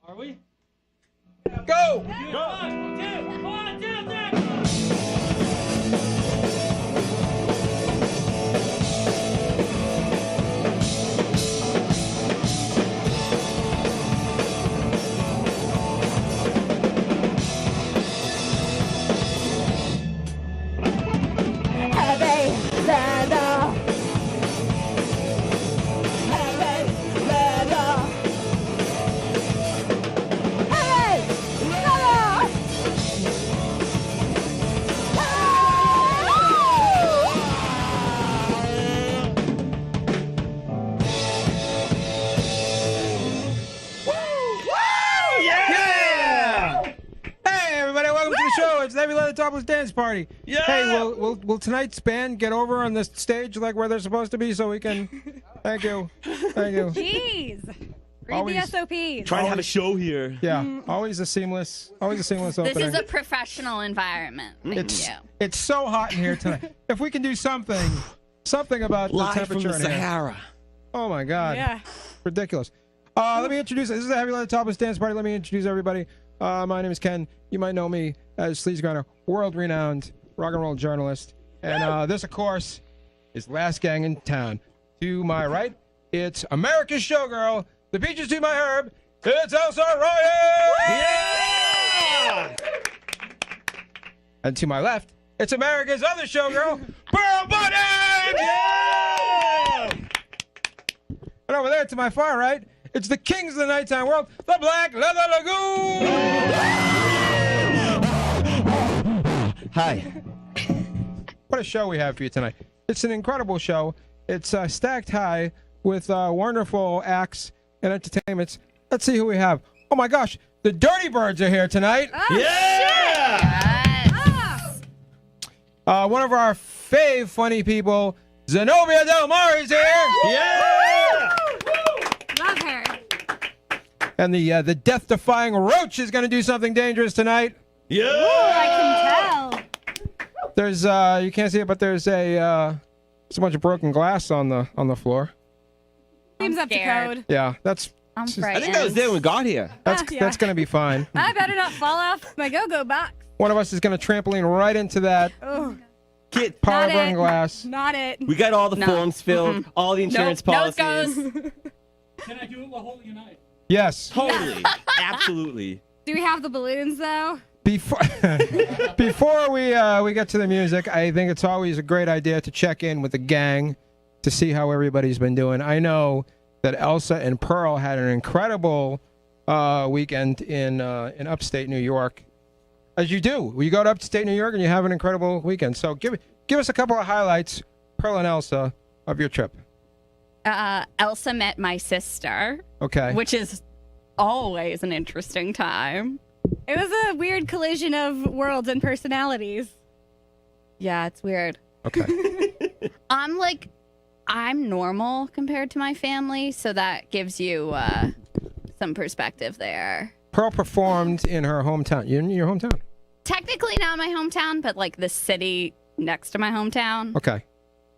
Are we? Go! One, two, three. It's the Heavy Leather Topless Dance Party. Yeah. Hey, will tonight's band get over on the stage like where they're supposed to be so we can... Thank you. Thank you. Jeez. Read Always the SOPs. Trying to have a show here. Yeah, always a seamless opening. This is a professional environment. It's so hot in here tonight. If we can do something about Live the temperature from the in here. Sahara. Oh my God. Yeah. Ridiculous. Let me introduce. This is the Heavy Leather Topless Dance Party. Let me introduce everybody. My name is Ken. You might know me as Sleaze Grinder, world-renowned rock and roll journalist. And this, of course, is Last Gang in Town. To my right, it's America's Showgirl. The Peaches to my herb. It's Elsa Ryan! Yeah! And to my left, it's America's other showgirl, Pearl Bunny! Yeah! And over there to my far right, it's the kings of the nighttime world, the Black Leather Lagoon! Hi. What a show we have for you tonight. It's an incredible show. It's stacked high with wonderful acts and entertainments. Let's see who we have. Oh my gosh, the Dirty Byrds are here tonight. Oh, Yeah! Ah. One of our fave funny people, Zenobia Del Mar's here. Yeah! Love her. And the death-defying Roach is going to do something dangerous tonight. Yeah! I can tell. There's you can't see it, but there's a bunch of broken glass on the floor. Seems up to scared. code. Yeah, that's I'm I frightened. think that was there when we got here. Yeah. that's going to be fine. I better not fall off my go-go box. One of us is going to trampoline right into that Oh, Kid, pile of Not broken it. glass. not it. we got all the No. forms filled, all the insurance Nose policies. goes. Can I do it while holding a knife? Yes. Totally. Absolutely. Do we have the balloons though? Before before we get to the music, I think it's always a great idea to check in with the gang to see how everybody's been doing. I know that Elsa and Pearl had an incredible weekend in upstate New York. As you do, you go to upstate New York and you have an incredible weekend. So give us a couple of highlights, Pearl and Elsa, of your trip. Elsa met my sister, Okay. which is always an interesting time. It was a weird collision of worlds and personalities. Yeah, it's weird. Okay. I'm normal compared to my family, so that gives you some perspective there. Pearl performed in her hometown. You in your hometown? Technically not my hometown, but like the city next to my hometown. Okay. Do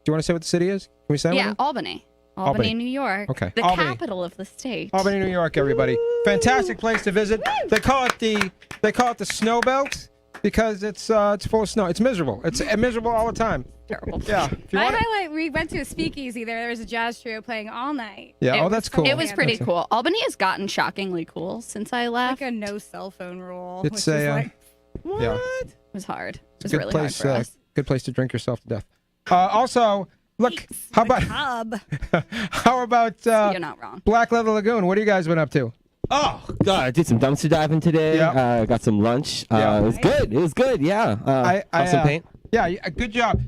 you want to say what the city is? Can we say Yeah, it? Albany. Albany. Albany, New York. Okay. The Albany. capital of the state. Albany, New York, everybody. Fantastic place to visit. They call it the snow belt because it's full of snow. It's miserable. It's miserable all the time. Terrible. Yeah. If you My want highlight, we went to a speakeasy there. There was a jazz trio playing all night. yeah. It Oh, was that's cool. It was pretty That's cool. Albany has gotten shockingly cool since I left. Like a no cell phone rule. It's which is a, like, Yeah. It was hard. It It's was a good really place. hard for us. Good place to drink yourself to death. Also, look. How about hub. how about You're not wrong. Black Leather Lagoon? What have you guys been up to? Oh, God. I did some dumpster diving today. Yeah. Got some lunch. Yeah. It was good. It was good. Yeah. Saw some paint. Yeah, good job.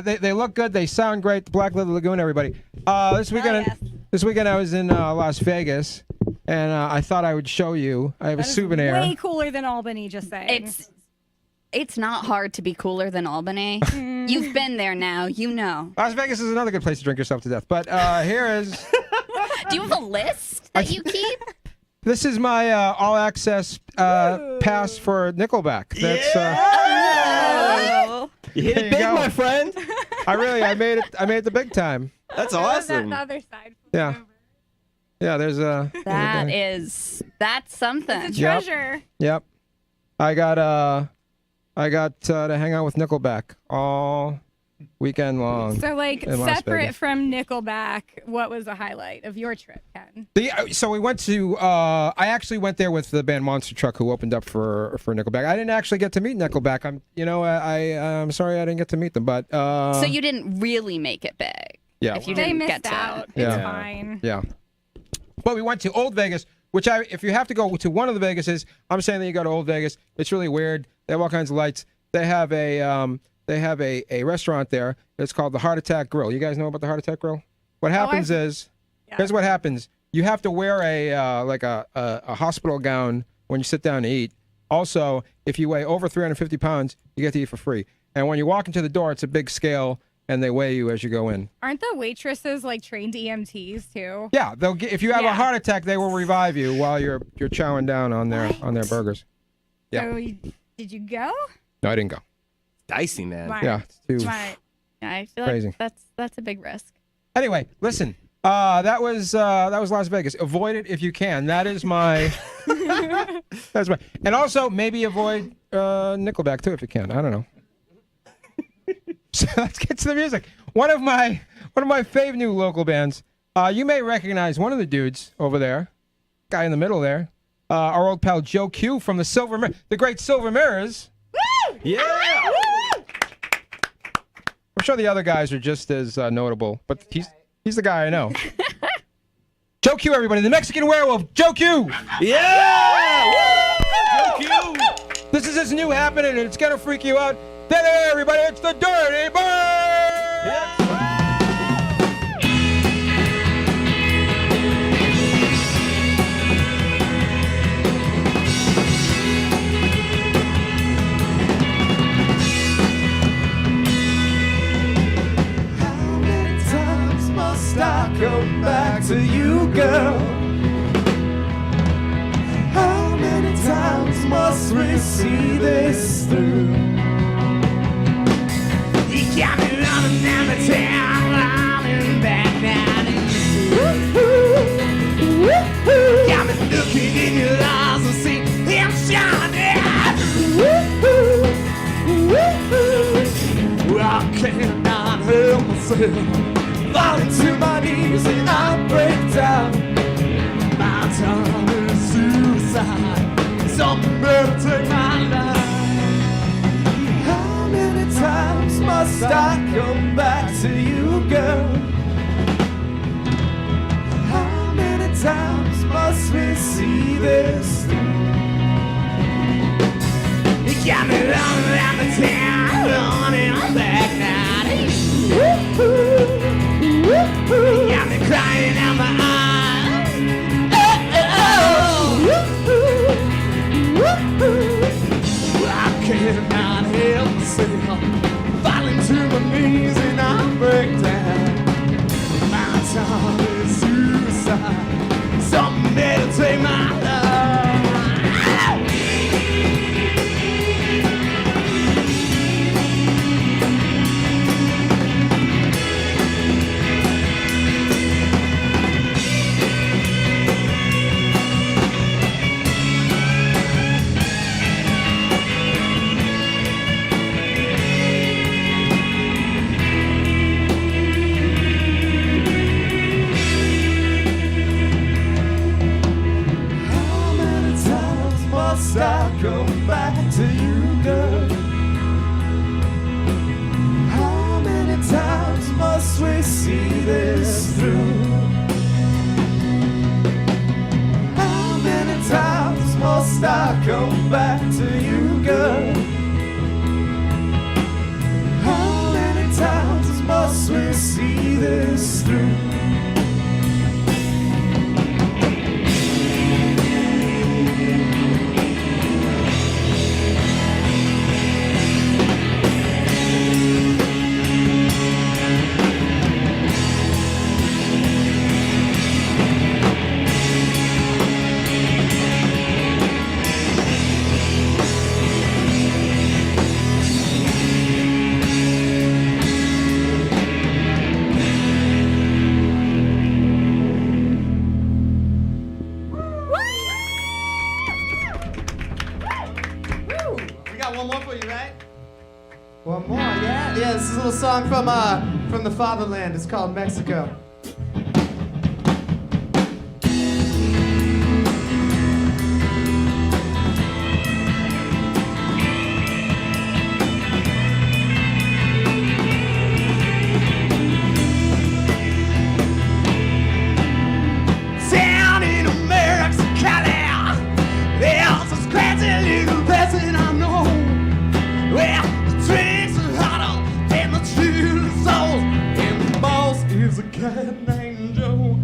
They look good. They sound great. The Black Leather Lagoon, everybody. This weekend, yes. this weekend I was in Las Vegas, and I thought I would show you. I have a That is souvenir. way cooler than Albany, just saying. It's not hard to be cooler than Albany. You've been there now. You know. Las Vegas is another good place to drink yourself to death. But here is Do you have a list that you keep? this is my all access pass for Nickelback. That's Oh. You hit There it you big, go. my friend. I made it the big time. That's I love that awesome. the other side. Yeah. Yeah, there's a. That's something. It's a treasure. Yep. I got to hang out with Nickelback all weekend long. So, like, in Las separate Vegas. from Nickelback, what was the highlight of your trip, Ken? So we went to. I actually went there with the band Monster Truck, who opened up for Nickelback. I didn't actually get to meet Nickelback. I'm sorry I didn't get to meet them, but. So you didn't really make it big. Yeah. If you They didn't missed get to. out. Yeah. It's fine. Yeah. But we went to Old Vegas, which if you have to go to one of the Vegases, I'm saying that you go to Old Vegas. It's really weird. They have all kinds of lights. They have a restaurant there. It's called the Heart Attack Grill. You guys know about the Heart Attack Grill? What happens is, here's what happens. You have to wear a hospital gown when you sit down to eat. Also, if you weigh over 350 pounds, you get to eat for free. And when you walk into the door, it's a big scale, and they weigh you as you go in. Aren't the waitresses like trained EMTs too? Yeah, if you have a heart attack, they will revive you while you're chowing down on their burgers. Yeah. So did you go? No, I didn't go. Dicey, man. Why? Yeah, it's too Why? I feel crazy. like that's a big risk. Anyway, listen. That was Las Vegas. Avoid it if you can. That is my. That's my. And also maybe avoid Nickelback too if you can. I don't know. So let's get to the music. One of my fave new local bands. You may recognize one of the dudes over there, guy in the middle there. Our old pal Joe Q from the great Silver Mirrors. Woo! Yeah. I'm sure the other guys are just as notable, but he's the guy I know. Joe Q, everybody, the Mexican werewolf, Joe Q. Yeah. Woo! Joe Q. This is his new happening, and it's gonna freak you out. There, everybody, it's the Dirty Bird. I come back to you, girl? How many times must we see this through? You got me running down the town, running back now to you. Got me looking in your eyes and see him shining. I cannot help myself. Falling to my knees and I break down. My tongue is suicide. Something better take my life. How many times must I come back to you, girl? How many times must we see this through? You got me running around the town, running back now. You got me crying out my eyes. I cannot help myself. Falling to my knees and I break down. My tongue is suicide. Something better take my life. I come back to you, girl? How many times must we see this through? How many times must I come back to you, girl? How many times must we see this through? got one more for you, right? One more, yeah? Yeah, this is a little song from the fatherland. It's called Mexico. Down in America, Cali, there's a scratchy little person I know. Well, the drinks are hotter than the chili sauce, and the boss is a guy named Joe.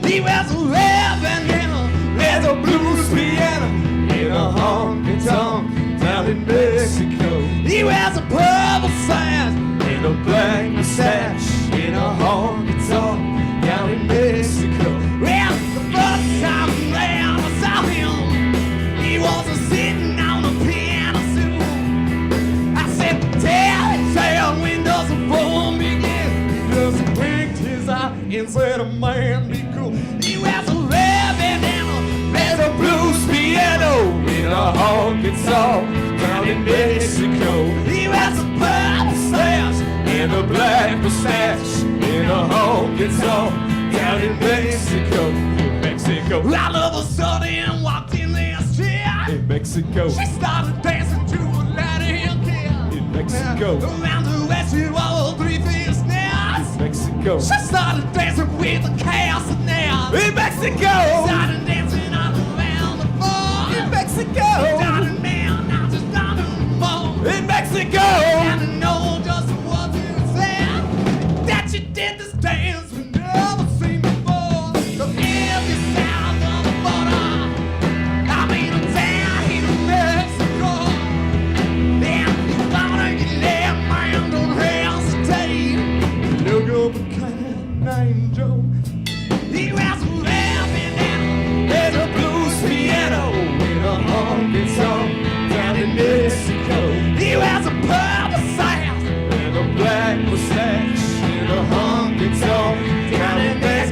He wears a red bandana, there's a blues piano, and a honky tonk down in Mexico. He wears a purple sash and a black mustache, and a honky tonk down in Mexico. Well, the first time around I saw him, he was sitting on a piano stool. I said, tell when does the phone begin? He just blinked his eye and said, a man be cool. He wears a red bandana, there's a blues piano, and a honky tonk down in Mexico. He wears a purple sash and a black mustache, and a honky tonk down in Mexico. Mexico. All of a sudden walked in this chair. In Mexico. She started dancing to a Latin kid. In Mexico. Around the west she wore 3 feet snares. In Mexico. She started dancing with the chaos and now. In Mexico. She started dancing all around the floor. In Mexico. She started man, now she's not anymore. In Mexico. And I know just what you said, that you did this dance we never seen before. So every sound of the border, I mean I'm down here in Mexico. Then you wanna get there, man, don't hesitate. Look up a guy named Joe. He wears a red bandana, there's a blues piano, and a honky tonk down in Mexico. He wears a purple sash and a black mustache, and a honky tonk down in Mexico.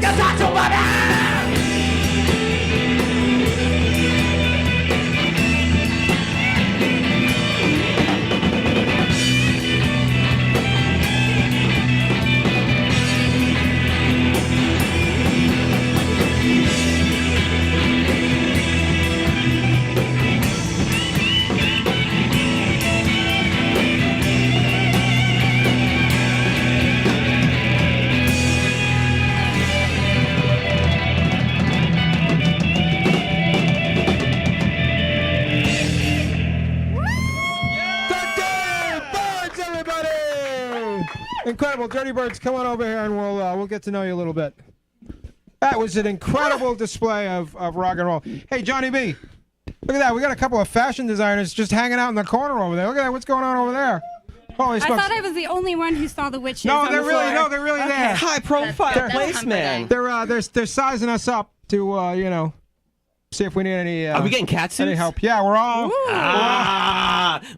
Tacho, Byrds, everybody! Incredible. Dirty Birds, come on over here and we'll get to know you a little bit. That was an incredible display of rock and roll. Hey, Johnny B, look at that. We got a couple of fashion designers just hanging out in the corner over there. Look at that. What's going on over there? Holy I smokes. thought I was the only one who saw the witches. No, on they're the really floor. no, they're really there. High profile That's place, man. comforting. They're sizing us up to you know, see if we need any Are we getting cat any suits? help. Yeah, we're all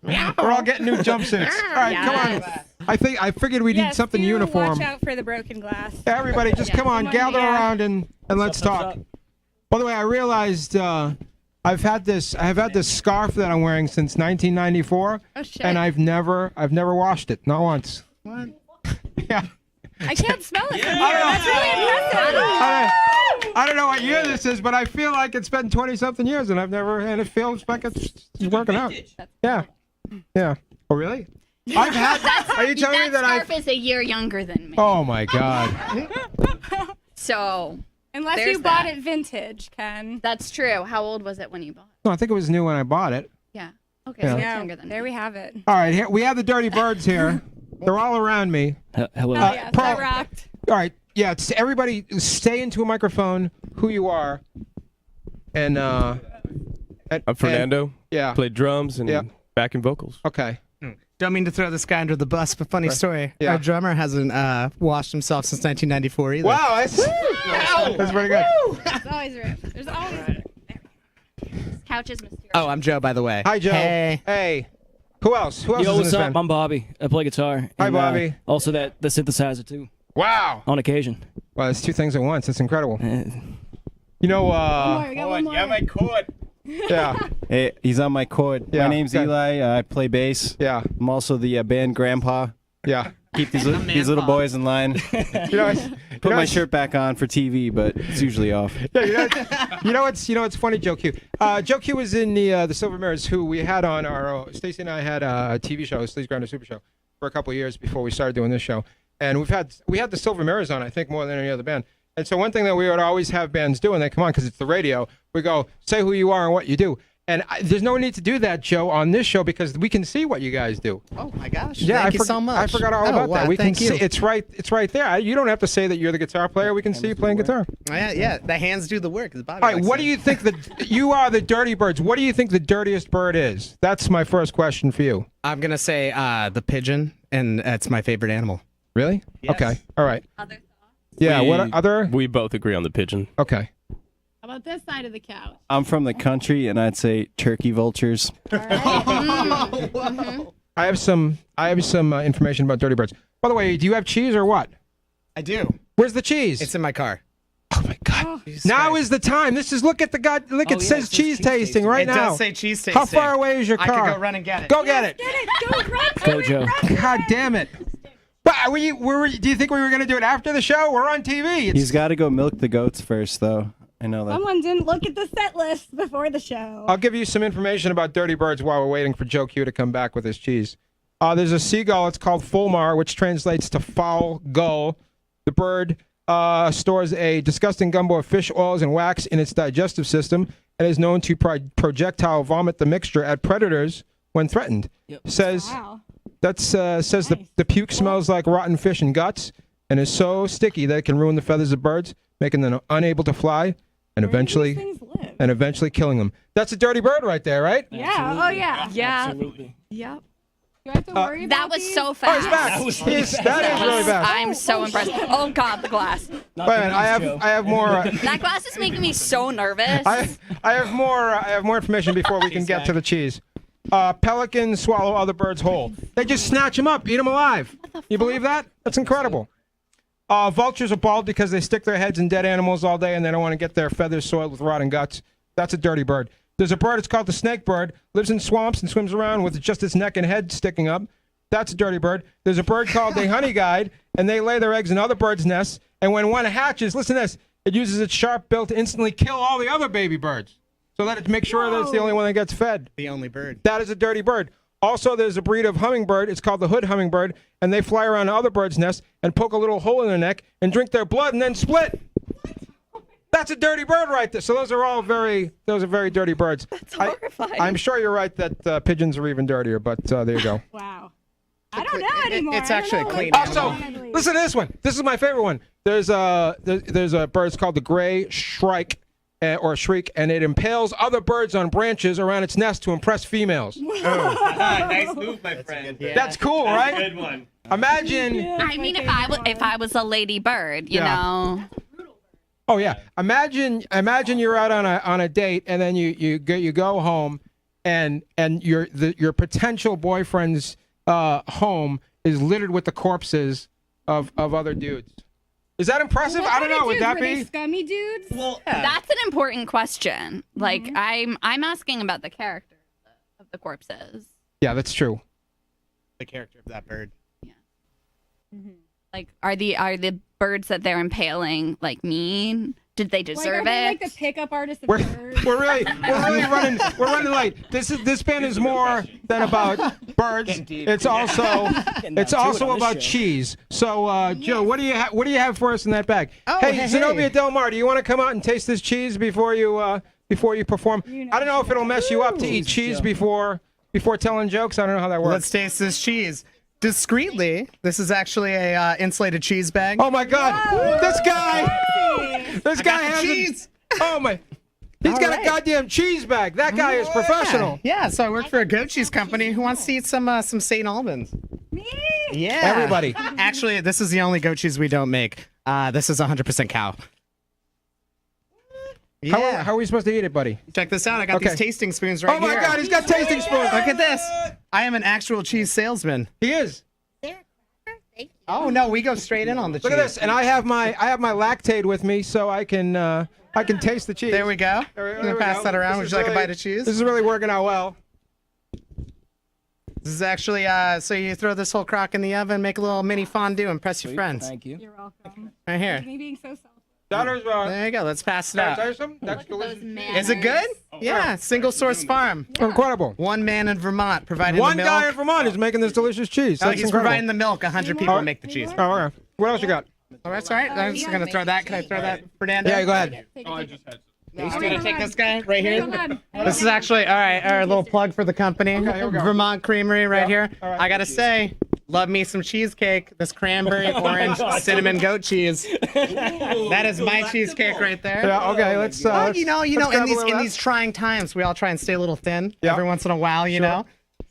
Meow. we're all getting new jumpsuits. All right, come on. I figured we need Yes, something do uniform. Watch out for the broken glass. Everybody, just come on, Come on, gather yeah. around and let's talk. By the way, I realized I've had this scarf that I'm wearing since 1994, Oh shit! and I've never washed it, not once. What? Yeah. I can't smell it from here. I don't know. That's really impressive. I don't know what year this is, but I feel like it's been 20-something years, and it feels like it's working out. Yeah. Yeah. Oh, really? I've had. Are you telling me that scarf is a year younger than me. Oh my God. So Unless There's you bought that. it vintage, Ken. that's true. How old was it when you bought it? No, I think it was new when I bought it. Yeah. Okay, Yeah. so it's Yeah, younger than there me. we have it. All right, here we have the Dirty Birds here. They're all around me. Hello. Oh yeah, Paul- that rocked. All right, yeah. It's everybody, stay into a microphone. Who you are, and I'm Fernando. yeah. Played drums and Yeah. backing vocals. Okay. Don't mean to throw this guy under the bus, but funny story. Yeah. Our drummer hasn't washed himself since 1994 either. Wow, that's pretty good. There's always room. There's always room. This couch is mysterious. Oh, I'm Joe, by the way. Hi, Joe. Hey. Hey. Who else? Who else Yo, is in what's this up? band? I'm Bobby. I play guitar. Hi, and, Bobby. Also the synthesizer too, Wow. on occasion. Well, it's two things at once. It's incredible. Eh, You know, One more, we got one more. cord. yeah. Hey, he's on my chord. Yeah, My name's okay. Eli. I play bass. Yeah. I'm also the band grandpa. Yeah. Keep these little boys in line. You know, Put my shirt back on for TV, but it's usually off. Yeah, you know what's funny, Joe Q. Joe Q was in the Silver Mirrors, who we had on our Stacey and I had a TV show, Sleaze Grinder Super Show, for a couple of years before we started doing this show. And we had the Silver Mirrors on, I think, more than any other band. And so one thing that we would always have bands do, and they come on because it's the radio, we go, say who you are and what you do. And there's no need to do that, Joe, on this show because we can see what you guys do. Oh my gosh! Yeah, Thank you so much. I forgot all about that. We thank can you. see it's right there. You don't have to say that you're the guitar player. We can see you playing guitar. Yeah, the hands do the work. As Bobby All right, likes what to do you think you are the Dirty Birds? What do you think the dirtiest bird is? That's my first question for you. I'm gonna say the pigeon, and that's my favorite animal. Really? Yes. Okay. All right. Other thoughts? Yeah. We- What are other? We both agree on the pigeon. Okay. How about this side of the couch? I'm from the country, and I'd say turkey vultures. All right. I have some information about Dirty Birds. By the way, do you have cheese or what? I do. Where's the cheese? It's in my car. Oh my God! Oh. Now is the time. This is look at Oh, it says cheese tasting right It now. does say cheese tasting. How far away is your I car? could go run and get it. Go get it. Get it. Go run to Go, it. Joe. Run. God damn it! But do you think we were going to do it after the show? We're on TV. He's got to go milk the goats first, though. I know that. Someone didn't look at the set list before the show. I'll give you some information about Dirty Birds while we're waiting for Joe Q to come back with his cheese. There's a seagull. It's called fulmar, which translates to foul gull. The bird stores a disgusting gumbo of fish oils and wax in its digestive system and is known to projectile vomit the mixture at predators when threatened. Yep. Says Wow. says Nice. the puke smells like rotten fish and guts and is so sticky that it can ruin the feathers of birds, making them unable to fly and Where do these eventually things live? killing them. That's a dirty bird right there, right? Yeah. Oh yeah. Yeah. Absolutely. Yep. Do I have to worry That about was these? so Oh, fast. he's back. That was really Yes, fast. that is really fast. I'm so impressed. Oh God, the glass. Not Wait a the minute, I Joe. have more. That glass is making me so nervous. I have more information before we can get to the cheese. Pelicans swallow other birds whole. They just snatch them up, eat them alive. You believe that? That's incredible. Vultures are bald because they stick their heads in dead animals all day and they don't want to get their feathers soiled with rotting guts. That's a dirty bird. There's a bird, it's called the snake bird, lives in swamps and swims around with just its neck and head sticking up. That's a dirty bird. There's a bird called a honey guide, and they lay their eggs in other birds' nests. And when one hatches, listen to this, it uses its sharp bill to instantly kill all the other baby birds so that it makes sure that it's the only one that gets fed. The only bird. That is a dirty bird. Also, there's a breed of hummingbird. It's called the hood hummingbird, and they fly around other birds' nests and poke a little hole in their neck and drink their blood and then split. That's a dirty bird right there. So those are very dirty birds. That's horrifying. I'm sure you're right that pigeons are even dirtier, but there you go. Wow. I don't know anymore. It's I don't actually a know clean what- Also, listen to this one. This is my favorite one. There's a bird. It's called the gray shrike or shriek, and it impales other birds on branches around its nest to impress females. Nice move, my friend. That's cool, right? Good one. Imagine. I mean, if I was a lady bird, you Yeah. know. Oh yeah. Imagine you're out on a date, and then you go home, and your potential boyfriend's home is littered with the corpses of other dudes. Is that impressive? What I don't kind of know. Would dudes? that Were they be? scummy dudes? Well, That's an important question. Like I'm asking about the character of the corpses. Yeah, that's true. The character of that bird. Like are the birds that they're impaling like mean? Did they Like, are deserve they it? like the pickup artist of We're birds? really running late. This band is more than about birds. It's also Getting down to it on this about show. cheese. So Joe, what do you have for us in that bag? Oh, hey, hey, Zenobia hey. Del Mar, do you want to come out and taste this cheese before you perform? I don't know if it'll mess you up to eat cheese before telling jokes. I don't know how that works. Let's taste this cheese. Discreetly, this is actually a insulated cheese bag. Oh my God, this guy has cheese. Oh my. He's got a right. goddamn cheese bag. That guy is professional. Yeah, so I work for a goat cheese company who wants to eat some St. Albans. Me? Yeah. Everybody. Actually, this is the only goat cheese we don't make. This is 100% cow. Yeah. How are we supposed to eat it, buddy? Check this out. I got Okay. these tasting spoons right Oh my here. God, he's got tasting spoons. Look at this. I am an actual cheese salesman. He is. Oh no, we go straight in on the cheese. Look at this, and I have my Lactaid with me, so I can I can taste the cheese. There we go. There I'm gonna pass that around. Would you like a bite of cheese? This is really working out well. This is actually so you throw this whole crock in the oven, make a little mini fondue, and impress your friends. Thank you. You're welcome. Right here. Me being so selfish. There you go. Let's pass it Can I tell you out. something? That's delicious. Is it good? Yeah. Single source farm. Incredible. One man in Vermont providing One the milk. guy in Vermont is making this delicious cheese. Oh, That's he's incredible. providing the milk. 100 people make the cheese. Oh, okay. What else you got? Oh, that's all right. I'm just gonna throw that. Can I throw that, Fernando? Yeah, go ahead. I'm gonna take this guy right here. This is actually all right. Our little plug for the company, here we go. Vermont Creamery, right here. all right. I gotta say, love me some cheesecake. This cranberry orange cinnamon goat cheese. That is my cheesecake right there. Yeah, okay, let's Well, you know, let's grab a in little of that. these trying times, we all try and stay a little thin Yeah. every once in a while, you know.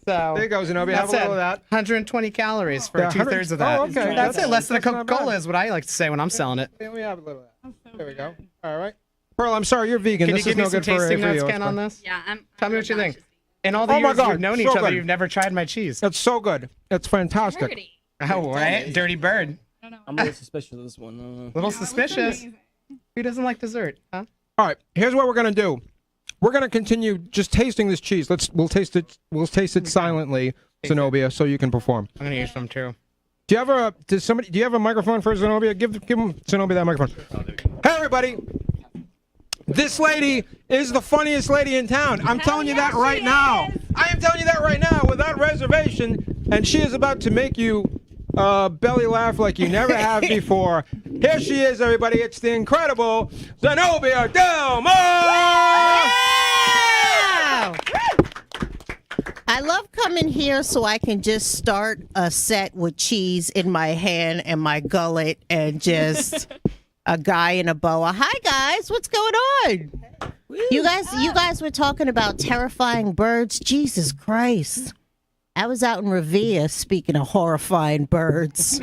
So There you go, Zenobia. Have that's a little it. of that. 120 calories for Yeah, 2/3 of 100 that. oh, okay. That's it. Less than a That's not bad. Coca-Cola is what I like to say when I'm selling it. Yeah, we have a little of that. There we go. All right. Pearl, I'm sorry, you're vegan. Can This you is give me no some good for tasting you. notes, It's Ken, fine. on this? Yeah, Tell me what you think. In all the Oh my years God, we've known so each other, good. you've never tried my cheese. It's so good. It's fantastic. Oh, right? Dirty bird. I'm a little suspicious of this one. Little suspicious. Who doesn't like dessert, huh? All right, here's what we're gonna do. We're gonna continue just tasting this cheese. We'll taste it. We'll taste it silently, Zenobia, so you can perform. I'm gonna use some too. Do you have a microphone for Zenobia? Give him Zenobia that microphone. Hey everybody. This lady is the funniest lady in town. I'm telling you that right now. I am telling you that right now without reservation. And she is about to make you belly laugh like you never have before. Here she is, everybody. It's the incredible Zenobia Del Mar! I love coming here so I can just start a set with cheese in my hand and my gullet and just a guy in a boa. Hi guys, what's going on? You guys were talking about terrifying birds. Jesus Christ. I was out in Revere, speaking of horrifying birds.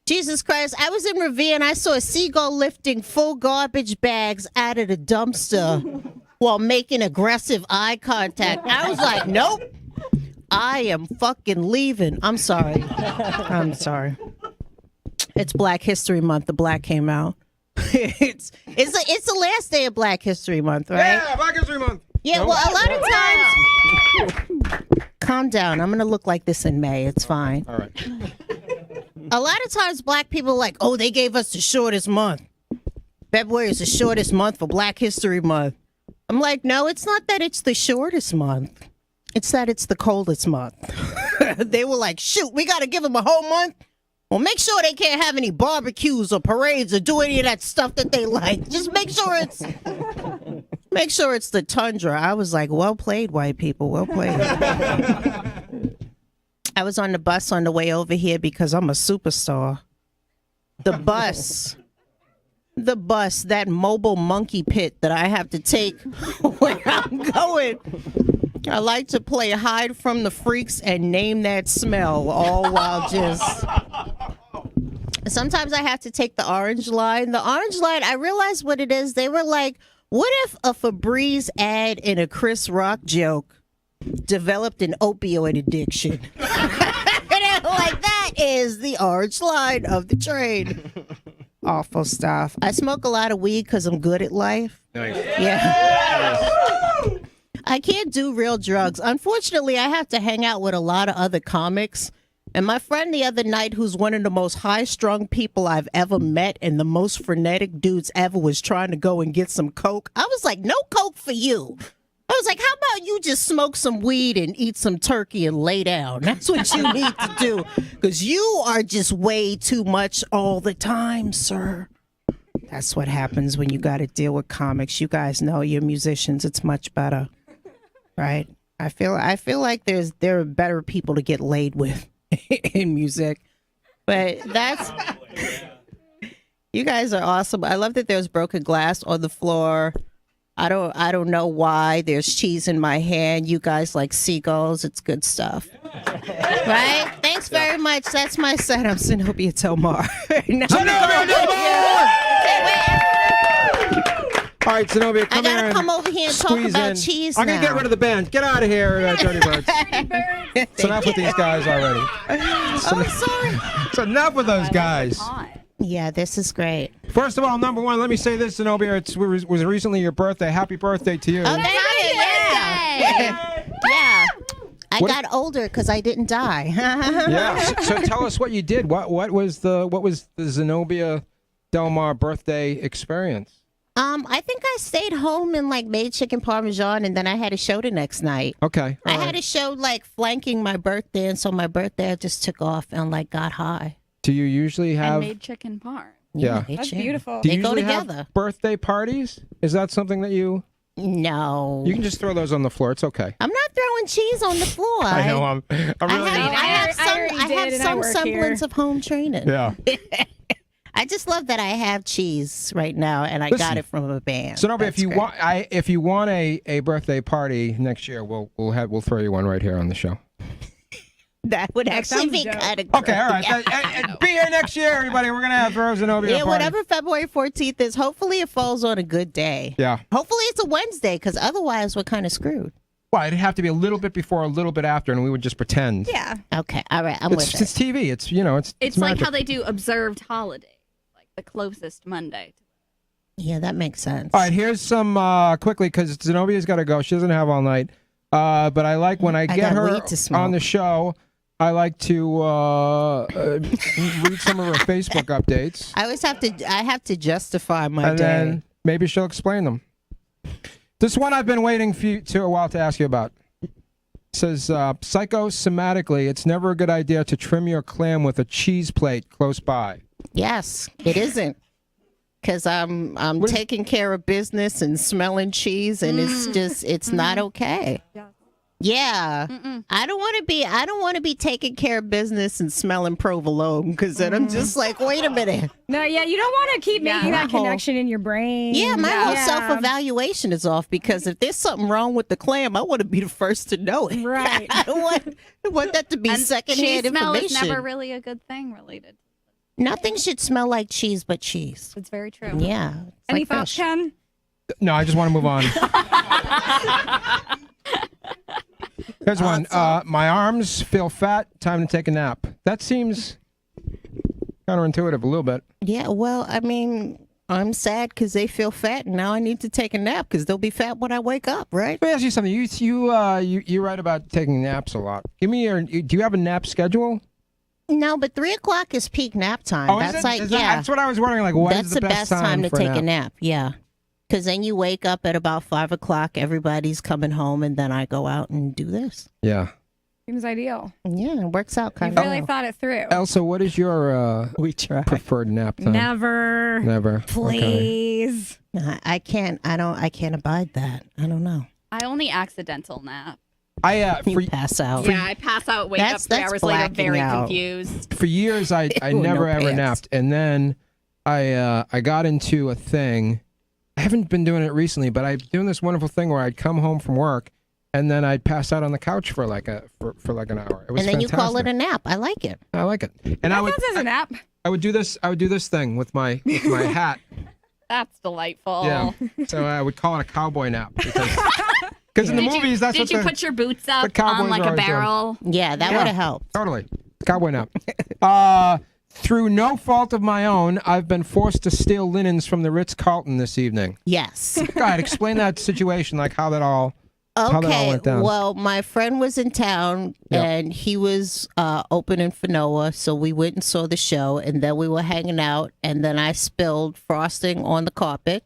Jesus Christ, I was in Revere and I saw a seagull lifting full garbage bags out of the dumpster while making aggressive eye contact. I was like, nope, I am fucking leaving. I'm sorry. I'm sorry. It's Black History Month. The black came out. It's the last day of Black History Month, right? Yeah, Black History Month. Yeah, well, a lot of times... Calm down. I'm going to look like this in May. It's fine. All right. A lot of times black people are like, oh, they gave us the shortest month. February is the shortest month for Black History Month. I'm like, no, it's not that it's the shortest month. It's that it's the coldest month. They were like, shoot, we got to give them a whole month. Well, make sure they can't have any barbecues or parades or do any of that stuff that they like. Just make sure it's the tundra. I was like, well played, white people. Well played. I was on the bus on the way over here because I'm a superstar. The bus, that mobile monkey pit that I have to take where I'm going. I like to play hide from the freaks and name that smell, all while just... Sometimes I have to take the orange line. The orange line, I realized what it is. They were like, what if a Febreze ad and a Chris Rock joke developed an opioid addiction? And like, that is the orange line of the train. Awful stuff. I smoke a lot of weed because I'm good at life. Nice. Yeah. I can't do real drugs. Unfortunately, I have to hang out with a lot of other comics. And my friend the other night, who's one of the most high-strung people I've ever met and the most frenetic dudes ever, was trying to go and get some coke. I was like, no coke for you. I was like, how about you just smoke some weed and eat some turkey and lay down? That's what you need to do. Because you are just way too much all the time, sir. That's what happens when you got to deal with comics. You guys know, you're musicians. It's much better, right? I feel like there are better people to get laid with in music, but that's... You guys are awesome. I love that there's broken glass on the floor. I don't know why. There's cheese in my hand. You guys like seagulls. It's good stuff. Right? Thanks very much. That's my set. I'm Zenobia Del Mar. Zenobia Del Mar! All right, Zenobia, come here. I gotta come over here and talk about cheese I'm going to get rid of the band. Get out of here, Dirty Birds. It's enough with these guys already. Oh, sorry. It's enough with those guys. Yeah, this is great. First of all, number one, let me say this, Zenobia. It was recently your birthday. Happy birthday to you. Oh, thank you. Yeah. Yeah. I got older because I didn't die. Yeah. So tell us what you did. What was the Zenobia Delmar birthday experience? I think I stayed home and like made chicken parmesan, and then I had a show the next night. Okay. I had a show like flanking my birthday, and so my birthday I just took off and like got high. Do you usually have? And made chicken parm. Yeah. That's beautiful. Do you They go usually have together. birthday parties? Is that something that you? No. You can just throw those on the floor. It's okay. I'm not throwing cheese on the floor. I know. I'm really. I have some work semblance here. of home training. Yeah. I just love that I have cheese right now, and I got it from a band. So, no, but That's if you great. if you want a birthday party next year, we'll throw you one right here on the show. That would actually sounds be dope. kind of great. Okay, all right. Be here next year, everybody. We're gonna have Zenobia. Yeah, party. whatever February 14th is. Hopefully, it falls on a good day. Yeah. Hopefully, it's a Wednesday, because otherwise, we're kind of screwed. Well, it'd have to be a little bit before, a little bit after, and we would just pretend. Yeah. Okay, all right, I'm with It's it. TV. It's It's like magic. how they do observed holiday, like the closest Monday. Yeah, that makes sense. All right, here's some quickly because Zenobia's got to go. She doesn't have all night. But I like when I get got her weed to smoke. on the show. I like to read some of her Facebook updates, I always have to justify my and day. then maybe she'll explain them. This one I've been waiting for you a while to ask you about. It says psychosomatically, it's never a good idea to trim your clam with a cheese plate close by. Yes, it isn't. Because I'm taking care of business and smelling cheese, and it's not okay. Yeah, I don't want to be taking care of business and smelling provolone, because then I'm just like, wait a minute. No, yeah, you don't want to keep making that My whole- connection in your brain. Yeah, my whole self-evaluation is off, because if there's something wrong with the clam, I want to be the first to know it. Right. I don't want that to be And secondhand cheese smell information. is never really a good thing related. Nothing should smell like cheese but cheese. It's very true. Yeah. it's Any like thoughts, fish. Ken? No, I just want to move on. Here's one. My arms feel fat. Time to take a nap. That seems counterintuitive a little bit. Yeah, well, I mean, I'm sad because they feel fat, and now I need to take a nap because they'll be fat when I wake up, right? Let me ask you something. You write about taking naps a lot. Give me your. Do you have a nap schedule? No, but 3 o'clock is peak nap time. Oh, is That's it? like, Is that- yeah. that's what I was wondering. Like, what That's is the best time to for take a nap. Yeah. Because then you wake up at about 5 o'clock, everybody's coming home, and then I go out and do this. Yeah. Seems ideal. Yeah, it works out You kind of really thought it through. Elsa, what is your We try. preferred nap time? Never. Never. Okay. Please. I can't abide that. I don't know. I only accidental nap. You pass out. Yeah, I pass out, wake up That's 3 hours later, blacking very out. confused. For years, I Ooh, never no ever pants. napped, and then I got into a thing. I haven't been doing it recently, but I'm doing this wonderful thing where I'd come home from work, and then I'd pass out on the couch for like an hour. It was And then fantastic. you call it a nap. I like it. I like it. And I would That is an app. I would do this thing with my hat. That's delightful. Yeah. So I would call it a cowboy nap because in the Did movies that's did what you the, put your boots the up Cowboys on like are a always doing. barrel? Yeah, that would have helped. Totally. Cowboy nap. Through no fault of my own, I've been forced to steal linens from the Ritz-Carlton this evening. Yes. Go ahead, explain that situation, like how that all went down. Well, my friend was in town, Yep. and he was opening for Noah, so we went and saw the show, and then we were hanging out, and then I spilled frosting on the carpet,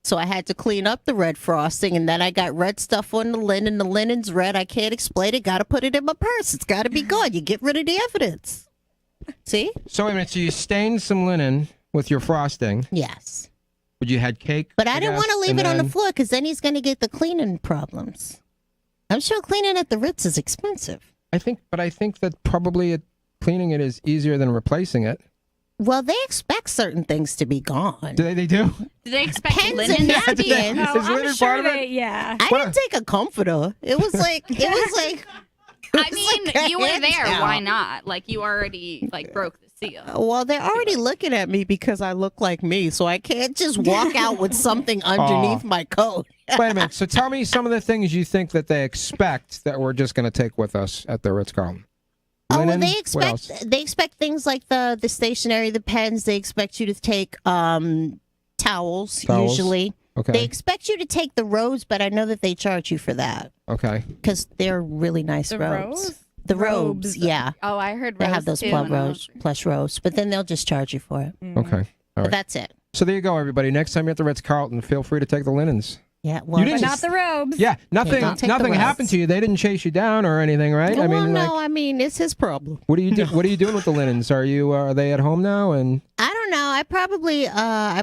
so I had to clean up the red frosting, and then I got red stuff on the linen. The linen's red. I can't explain it. Got to put it in my purse. It's got to be good. You get rid of the evidence. See? So wait a minute, so you stained some linen with your frosting, Yes. but you had cake? But I didn't guess, want to leave and it on the then- floor, because then he's going to get the cleaning problems. I'm sure cleaning at the Ritz is expensive. I think that probably cleaning it is easier than replacing it. Well, they expect certain things to be gone. Do they do? Do they expect Pens linen and to be in? napkins. Oh, Is I'm linen sure part of it? they, yeah. I didn't take a comforter. It was like I mean, you were there. handout. Why not? Like, you already like broke the seal. Well, they're already looking at me because I look like me, so I can't just walk out with something underneath my coat. Wait a minute. So tell me some of the things you think that they expect that we're just going to take with us at the Ritz-Carlton. Oh, well, linen. they What else? expect things like the stationery, the pens. They expect you to take towels usually. Okay. They expect you to take the robes, but I know that they charge you for that Okay. because they're really nice The robes. rose? The robes, yeah. Oh, I heard They rose have those too, plush robes, but then they'll just charge you for it. Okay. All But right. that's it. So there you go, everybody. Next time you're at the Ritz-Carlton, feel free to take the linens. Yeah. Well, You didn't But not the robes. Yeah, nothing. don't take the Nothing rest. happened to you. They didn't chase you down or anything, right? Well, I mean, no. like, I mean, it's his problem. what are you do? What are you doing with the linens? Are they at home now? And I don't know. I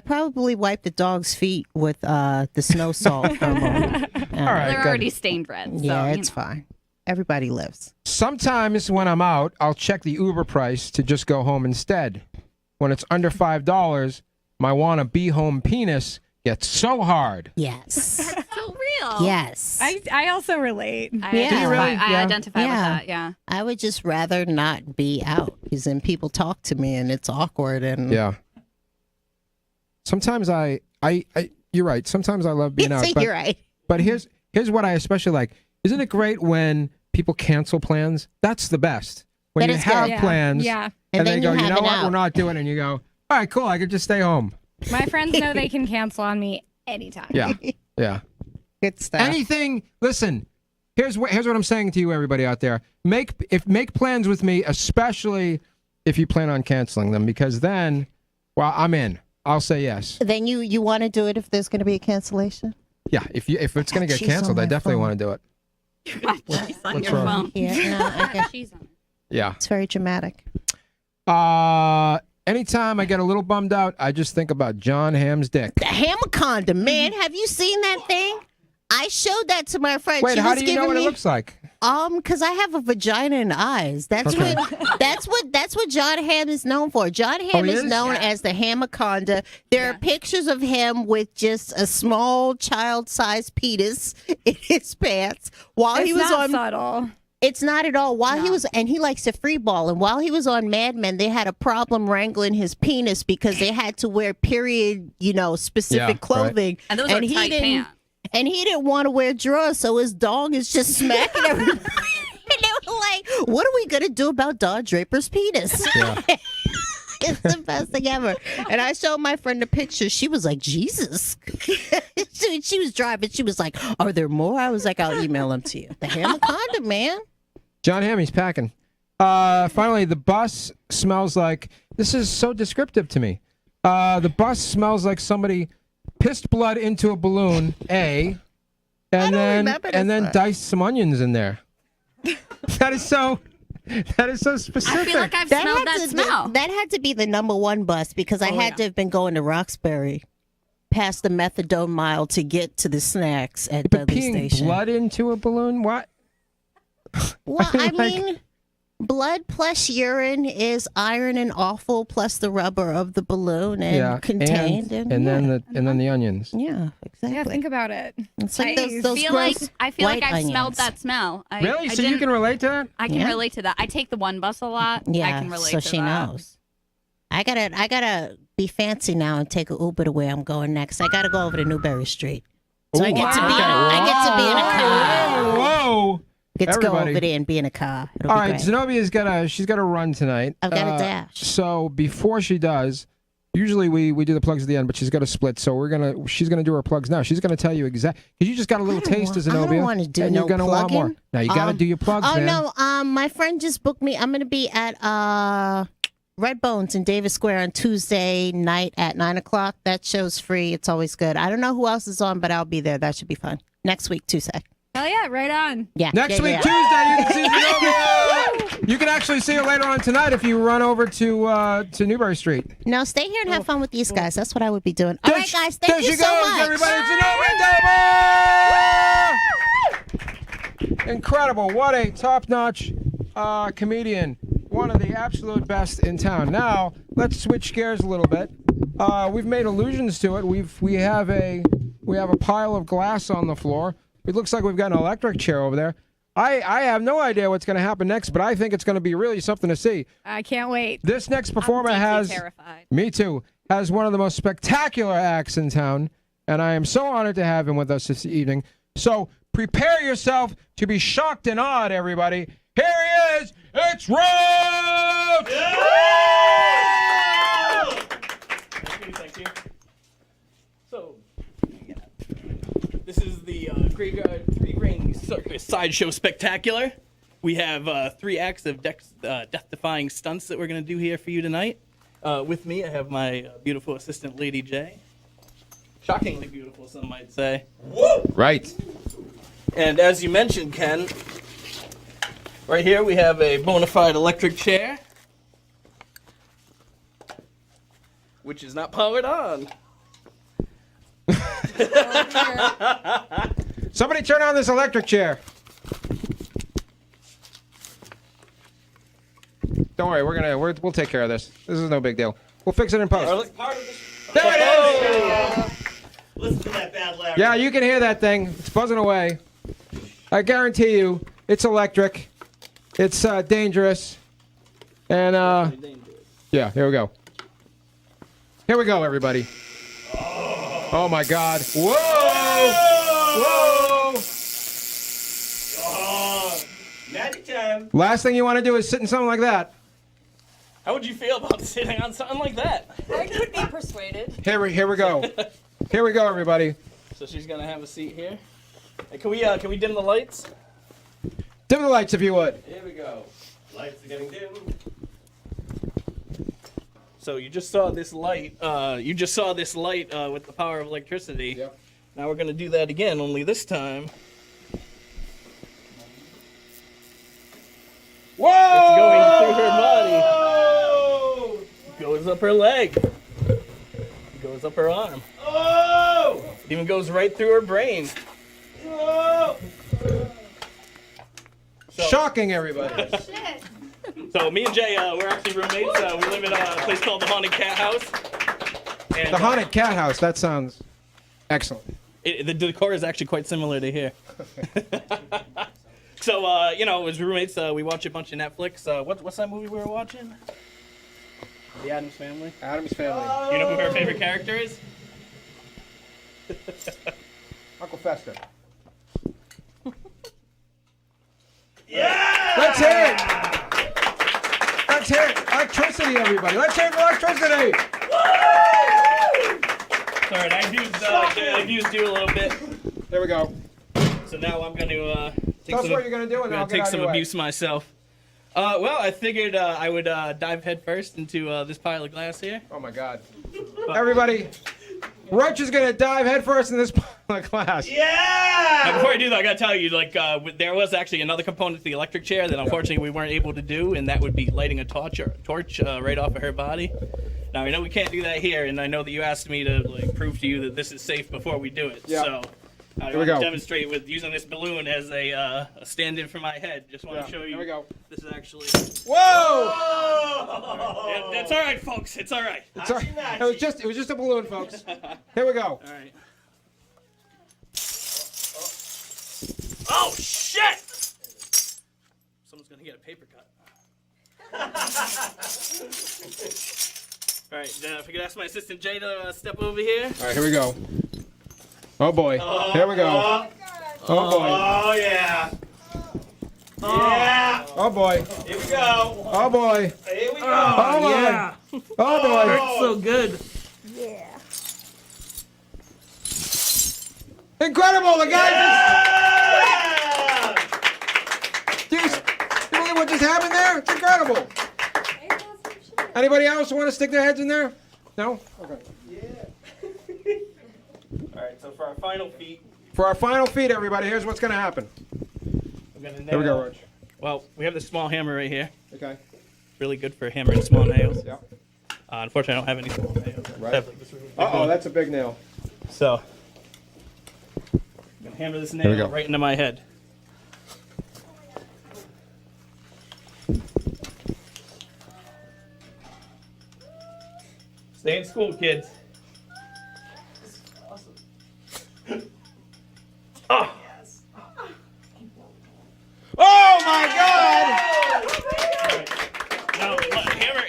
probably wiped the dog's feet with the snow salt for a moment. all right, They're good. already stained red. So, Yeah, you it's know. fine. Everybody lives. Sometimes when I'm out, I'll check the Uber price to just go home instead. When it's under $5, my wanna be home penis gets so hard. Yes. So real. Yes. I also relate. I Yeah. Do you really? I Yeah. identify with Yeah. that. Yeah. I would just rather not be out because then people talk to me and it's awkward and Yeah. Sometimes you're right. Sometimes I love being out. But, you're right. but here's what I especially like. Isn't it great when people cancel plans? That's the best. When That you is good. have Yeah. plans Yeah. and they then go, you you have know it what, out. we're not doing it. And you go, all right, cool, I could just stay home. My friends know they can cancel on me anytime. Yeah. Yeah. Good stuff. Anything, listen, here's what I'm saying to you, everybody out there. Make plans with me, especially if you plan on canceling them, because then, well, I'm in. I'll say yes. Then you want to do it if there's going to be a cancellation? Yeah, if it's gonna get She's on canceled, I my definitely phone. want to do it. She's on What's your wrong? phone. Yeah, no, I guess She's on. Yeah. it's very dramatic. Anytime I get a little bummed out, I just think about John Hamm's dick. The Hamaconda, man. Have you seen that thing? I showed that to my friend. Wait, She how was do you know giving what it me- looks like? Because I have a vagina and eyes. That's Okay. that's what John Hamm is known for. John Hamm he is is? known as the Hamaconda. There are pictures of him with just a small child-sized penis in his pants while It's he was not on. subtle. It's not at all. While he was, and he likes to free ball. And while he was on Mad Men, they had a problem wrangling his penis because they had to wear period, specific Yeah, right. clothing. And those are he tight didn't. pants. And he didn't want to wear drawers, so his dog is just smacking everybody. And they were like, "What are we gonna do about Don Draper's penis?" Yeah. It's the best thing ever. And I showed my friend the picture. She was like, Jesus. she was driving. She was like, are there more? I was like, I'll email them to you. The Hamaconda, man. John Hamm, he's packing. Finally, the bus smells like. This is so descriptive to me. The bus smells like somebody pissed blood into a balloon. And then remember this part. diced some onions in there. That is so specific. I feel like I've smelled that smell. That had to be the number one bus because I had to have been going to Roxbury past the methadone mile to get to the snacks at But Dudley peeing Station. blood into a balloon? What? Well, I Like- mean, blood plus urine is iron and awful plus the rubber of the balloon and contained. and then the onions. Yeah, exactly. Yeah, think about it. It's like I those I feel gross like white I've smelled onions. that smell. Really? I So you didn't- can relate to that? I can Yeah. relate to that. I take the one bus a lot. Yeah, I can relate so to she that. knows. I gotta be fancy now and take an Uber to where I'm going next. I gotta go over to Newberry Street. So I get to be in a car. Whoa! Get to go Everybody. over there and be in a car. It'll All be right, great. Zenobia's she's got a run tonight. I've got a dash. So before she does, usually we do the plugs at the end, but she's got a split. So she's gonna do her plugs now. She's gonna tell you exactly because you just got a little taste of Zenobia. I don't want to do and no you're gonna plugging. want more. Now you gotta do your plugs. Oh man. no, my friend just booked me. I'm gonna be at Red Bones in Davis Square on Tuesday night at 9:00. That show's free. It's always good. I don't know who else is on, but I'll be there. That should be fun. Next week, Tuesday. Hell yeah, right on. Yeah. Next yeah, week, yeah. Tuesday, you can see Zenobia. You can actually see her later on tonight if you run over to Newberry Street. No, stay here and have fun with these guys. That's what I would be doing. All right, guys. There Thank you she so goes, much. everybody. Zenobia! Incredible. What a top-notch comedian. One of the absolute best in town. Now, let's switch gears a little bit. We've made allusions to it. We have a pile of glass on the floor. It looks like we've got an electric chair over there. I have no idea what's going to happen next, but I think it's going to be really something to see. I can't wait. This next performer I'm has terrified. me too, has one of the most spectacular acts in town, and I am so honored to have him with us this evening. So prepare yourself to be shocked and awed, everybody. Here he is, It's Roach! Thank you. So, this is the Graveyard 3-Ring Circus Sideshow Spectacular. We have 3 acts of death-defying stunts that we're going to do here for you tonight. With me, I have my beautiful assistant, Lady J. Shockingly beautiful, some might say. Woo! Right. And as you mentioned, Ken, right here we have a bona fide electric chair, which is not powered on. Somebody turn on this electric chair. Don't worry, we'll take care of this. This is no big deal. We'll fix it in post. There it is! Listen to that bad laugh. Yeah, you can hear that thing. It's buzzing away. I guarantee you, it's electric. It's dangerous. And yeah, here we go. Here we go, everybody. Oh my God! Whoa! Whoa! Oh, magic time. Last thing you want to do is sit in something like that. How would you feel about sitting on something like that? I could be persuaded. Here we go. Here we go, everybody. So she's gonna have a seat here. Hey, can we dim the lights? Dim the lights if you would. Here we go. Lights are getting dim. So you just saw this light. With the power of electricity. Yep. Now we're gonna do that again, only this time Whoa! it's going through her body. Goes up her leg. Goes up her arm. Oh! Even goes right through her brain. Oh! Shocking, everybody. So me and Jay, we're actually roommates. We live in a place called the Haunted Cat House. And, The Haunted Cat House. That sounds excellent. the decor is actually quite similar to here. So, as roommates, we watch a bunch of Netflix. What's that movie we were watching? The Addams Family. Addams Family. You know who her favorite character is? Uncle Fester. Yeah! Let's hear it. Let's hear it. Electricity, everybody. Let's hear it for electricity. Sorry, I abused you a little bit. There we go. So now I'm going to Tell us what you're going to do, and I'll get take out of some your way. abuse myself. Well, I figured I would dive headfirst into this pile of glass here. Oh, my God. Everybody, Roach is going to dive headfirst in this pile of glass. Yeah! Now, before I do that, I gotta tell you, there was actually another component to the electric chair that unfortunately we weren't able to do, and that would be lighting a torch right off of her body. Now I know we can't do that here, and I know that you asked me to prove to you that this is safe before we do it. Yeah. So I Here we want to go. demonstrate with using this balloon as a stand-in for my head. Just want to show you. Here we go. This is actually. Whoa! Yeah, that's all right, folks. It's all right. It's all right. It was just a balloon, folks. Here we go. All right. Oh shit! Someone's gonna get a paper cut. All right, if I could ask my assistant Jay to step over here. All right, here we go. Oh, boy. Here we go. Oh, boy. Oh, yeah. Yeah. Oh, boy. Here we go. Oh, boy. Here we go. Oh, boy. Yeah. Oh, boy. Hurts so good. Incredible! The guy Yeah! just... Do you believe what just happened there? It's incredible. Anybody else want to stick their heads in there? No? Okay. All right, so for our final feat, For our final feat, everybody, here's what's going to happen. we're gonna nail. Here we go, Roach. Well, we have this small hammer right here. Okay. It's really good for hammering small nails. Yeah. Unfortunately, I don't have any small nails. Right. I have, like, this really big Uh-oh, one. that's a big nail. So, I'm gonna hammer this we nail go. right into my head. Stay in school, kids. Oh! Oh, my God! Now,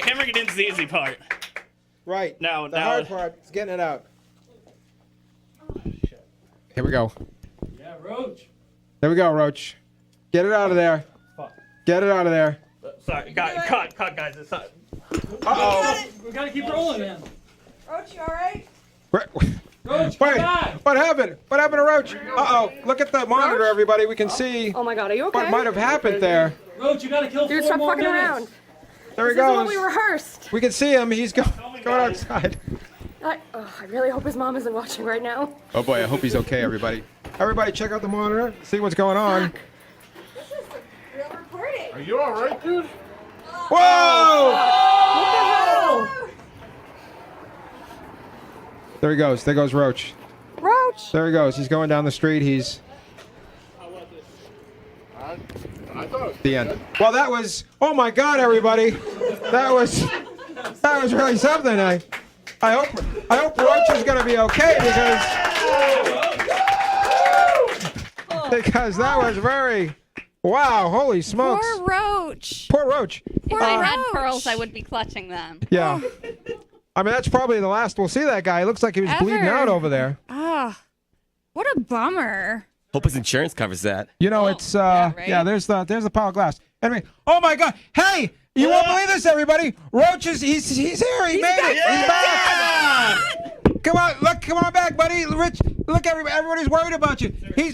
hammering it in's the easy part. Right. Now, The hard part is getting it out. Here we go. Yeah, Roach. There we go, Roach. Get it out of there. Fuck. Get it out of there. Sorry, cut, guys. It's not. Uh-oh. We gotta keep rolling, man. Roach, you alright? Roach, Wait, what happened? What happened to Roach? Uh-oh, look at the monitor, everybody. We can see Oh my god, are you okay? what might have happened there. Roach, you gotta kill Dude, 4 stop more fucking minutes. around. There he This isn't what goes. we rehearsed. We can see him. He's going outside. I really hope his mom isn't watching right now. Oh boy, I hope he's okay, everybody. Everybody check out the monitor, see what's going on. This is a real recording. Are you alright, dude? Whoa! What the hell? There he goes. There goes Roach. Roach! There he goes. He's going down the street. He's I thought. the end. Well, that was. Oh my God, everybody! That was really something. I hope Roach is going to be okay because that was very. Wow! Holy smokes! Poor Roach. Poor Roach. If I had pearls, I would be clutching them. Yeah. I mean, that's probably the last we'll see that guy. It looks like he was bleeding out over there. Ah, what a bummer. Hope his insurance covers that. You know, it's right? there's the pile of glass. Anyway, oh my God! Hey, you won't believe this, everybody. Roach is he's here. He made it. He's back. Come on, come on back, buddy. Rich, look, everybody's worried about you. We're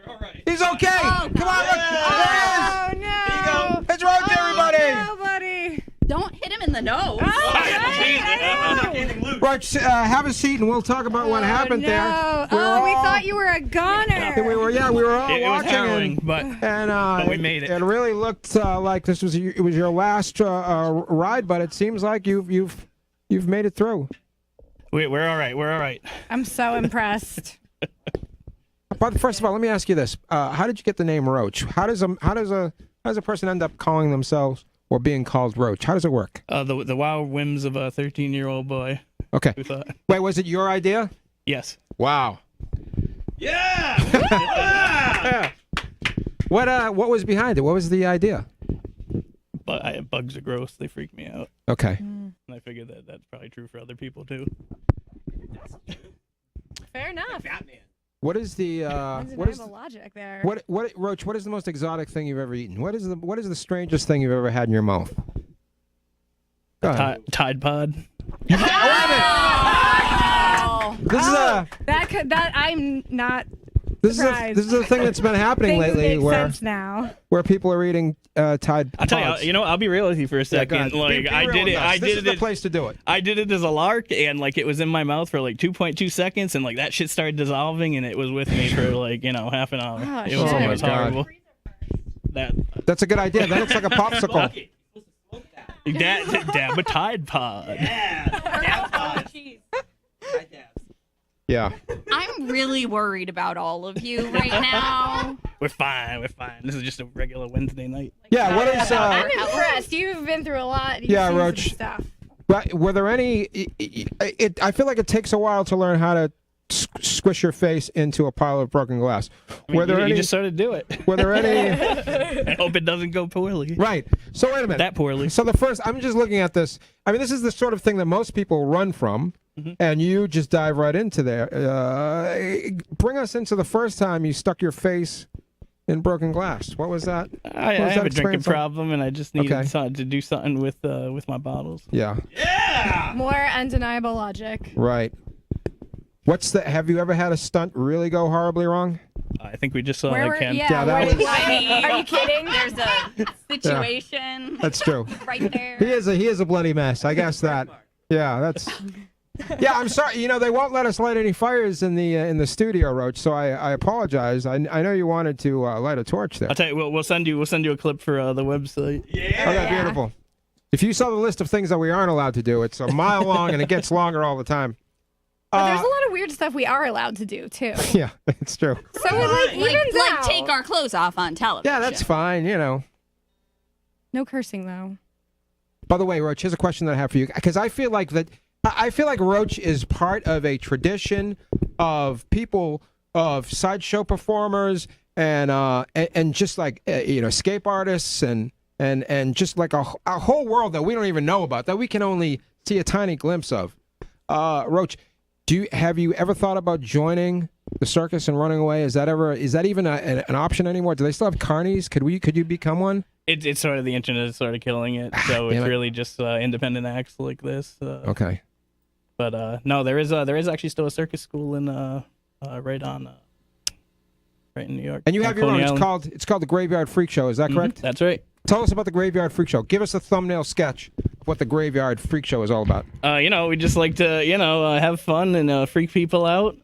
all right. He's okay. Come on, look. Oh There he is. no. It's Roach, everybody. No, buddy. Don't hit him in the nose. Roach, have a seat, and we'll talk about what happened no. there. We thought you were a goner. We were all It was watching. harrowing, but we made it. It really looked like this was your last ride, but it seems like you've made it through. We're all right. We're all right. I'm so impressed. But first of all, let me ask you this: how did you get the name Roach? How does a person end up calling themselves or being called Roach? How does it work? The wild whims of a 13-year-old boy. Okay. Who thought? Wait, was it your idea? Yes. Wow. Yeah! Yeah. What was behind it? What was the idea? But bugs are gross. They freak me out. Okay. And I figured that's probably true for other people too. Fair enough. What is the what is logic there? what Roach? What is the most exotic thing you've ever eaten? What is the strangest thing you've ever had in your mouth? Go ahead. Tide Pod. This is a that I'm not. this is a thing that's been happening Things lately make sense now. where people are eating Tide I'll tell Pods. you. I'll be real with you for a Yeah, go second. ahead. Be I real did with it. us. I This did is the it. place to do it. I did it as a lark, and it was in my mouth for 2.2 seconds, and that shit started dissolving, and it was with me for half an hour. Oh, it was, shit. it was Oh, my God. horrible. That's a good idea. Then it's like a popsicle. Dab a Tide Pod. Yeah. I'm really worried about all of you right now. We're fine. This is just a regular Wednesday night. Yeah. What is I'm impressed. You've been through a lot. You've Yeah, seen some Roach. Stuff. Right, were there any? I feel like it takes a while to learn how to squish your face into a pile of broken glass. Were there any? You just sort of do it. Were there any? I hope it doesn't go poorly. Right. So wait a minute. That poorly. So the first, I'm just looking at this. I mean, this is the sort of thing that most people run from, and you just dive right into there. Bring us into the first time you stuck your face in broken glass. What was that? I What was have that a drinking experience like? problem, and I just needed Okay. to do something with my bottles. Yeah. More undeniable logic. Right. Have you ever had a stunt really go horribly wrong? I think we just saw Where that, were, Ken. Yeah, that where was- did- I mean, Are you kidding? There's a situation That's true. right there. He is a bloody mess. I guess that. Yeah, that's. Yeah, I'm sorry. They won't let us light any fires in the studio, Roach. So I apologize. I know you wanted to light a torch there. I'll tell you. We'll send you a clip for the website. Okay, beautiful. If you saw the list of things that we aren't allowed to do, it's a mile long and it gets longer all the time. But there's a lot of weird stuff we are allowed to do too. Yeah, it's true. So it evens Like out. take our clothes off on television. Yeah, that's fine. No cursing though. By the way, Roach, here's a question that I have for you, because I feel like Roach is part of a tradition of people, of sideshow performers, and just like escape artists and just like a whole world that we don't even know about, that we can only see a tiny glimpse of. Roach, have you ever thought about joining the circus and running away? Is that even an option anymore? Do they still have carnies? Could you become one? It's sort of the internet is sort of killing it, so it's really just independent acts like this. Okay. But no, there is actually still a circus school in right in New York. And you have your own. It's called the Graveyard Freak Show. Is that correct? That's right. Tell us about the Graveyard Freak Show. Give us a thumbnail sketch of what the Graveyard Freak Show is all about. We just like to, have fun and freak people out.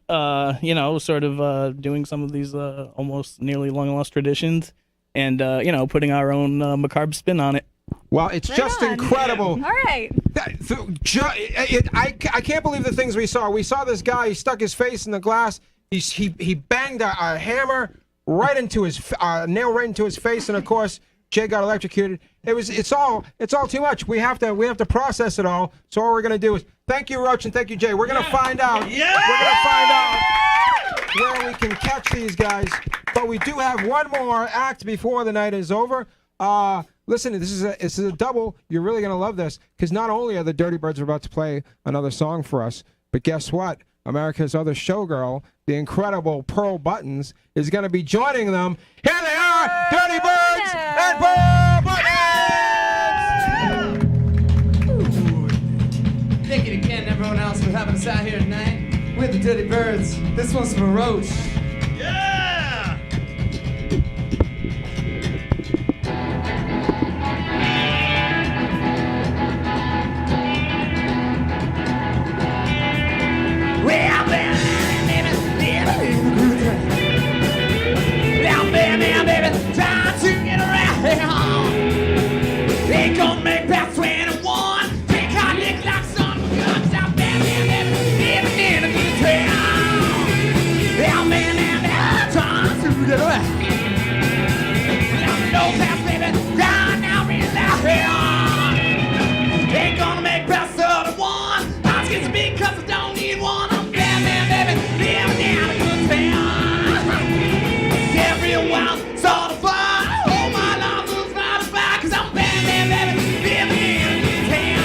Sort of doing some of these almost nearly long lost traditions, and putting our own macabre spin on it. Well, it's just incredible. All right. I can't believe the things we saw. We saw this guy. He stuck his face in the glass. He banged a hammer right into his nail right into his face, and of course Jay got electrocuted. It's all too much. We have to process it all. So all we're gonna do is thank you, Roach, and thank you, Jay. We're gonna find out. Yeah. We're gonna find out where we can catch these guys. But we do have one more act before the night is over. Listen, this is a double. You're really gonna love this because not only are the Dirty Byrds about to play another song for us, but guess what? America's other showgirl, the incredible Pearl Buttons, is going to be joining them. Here they are, Dirty Byrds and Pearl Buttons! Thank you again, everyone else, for having us out here tonight with the Dirty Byrds. This one's for Roach. Yeah! Well, baby, time to get around. They gonna make past 21. Take hot lick like some good stuff, baby, living in a good town. Yeah, man, time to get around. No pass, baby, right now, be loud. They gonna make past 31. I'm just big 'cause I don't need one. I'm bad, man, baby, living in a good town. Everyone saw the fire. Oh, my life was right about 'cause I'm bad, man, baby, living in a good town.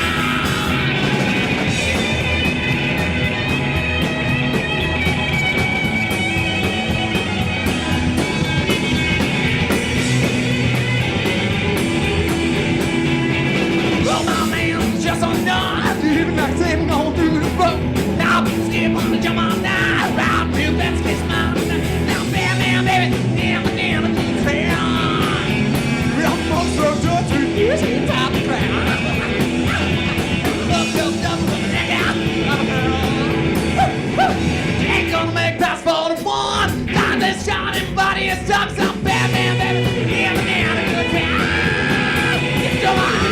Oh, my man, just on none. Even like saying going through the boat. Now, skip on the jump on down. Round through that kiss my now, bad man, baby, living in a good town. Real folks so good to years in top the ground. Look, so dumb, put the neck out. Ain't gonna make past 41. Got this shining body is stuck. Some bad man, baby, living in a good town. It's your mind.